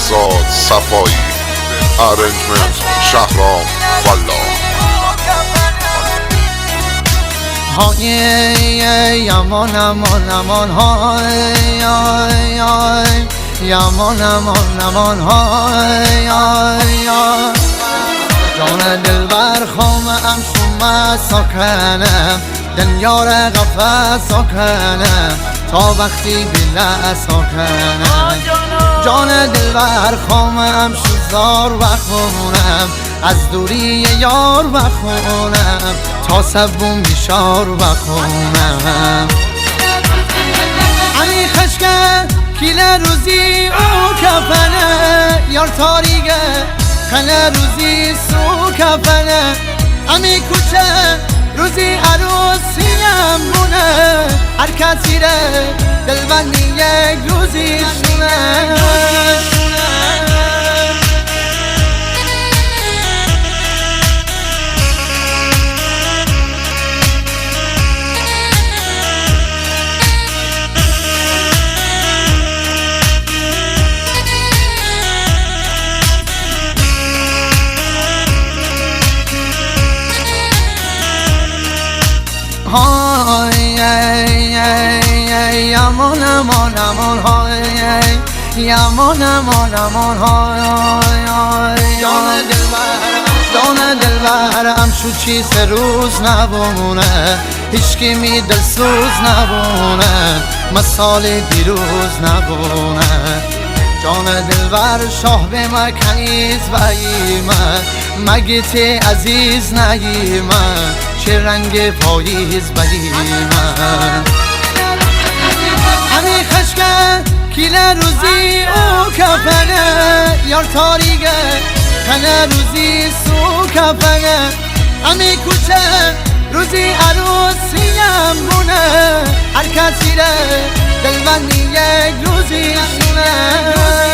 بهزاد صفایی، ارنجمنت شهرام والله. های امان امان امان های امان امان امان های جان دلبر خامم شما ساکنم دنیار قفص ساکنم تا وقتی بلا ساکنم جان دلبر خامم شوزار بخونم از دوری یار بخونم تا سبون بیشار بخونم امی خشکه کیل روزی او کفنه یار تاریگه خنه روزی سو کفنه امی کوچه روزی عروسیم بونه هر کسی ره دلبندی یک روزی شونه های امان امان امان های امان امان امان های جان دلبرم شو چی سه روز نبونه هیچکی می دلسوز نبونه مثال دیروز نبونه جان دلبر شاه به ما کنیز باییمه مگیت عزیز نگیمه چه رنگ پاییز بلیمه همی خشکه کیل روزی او کفنه یار تاریگه خنه روزی سو کفنه همی کوچه روزی عروسیم بونه هر کسی ره دلبندی یک روزی شونه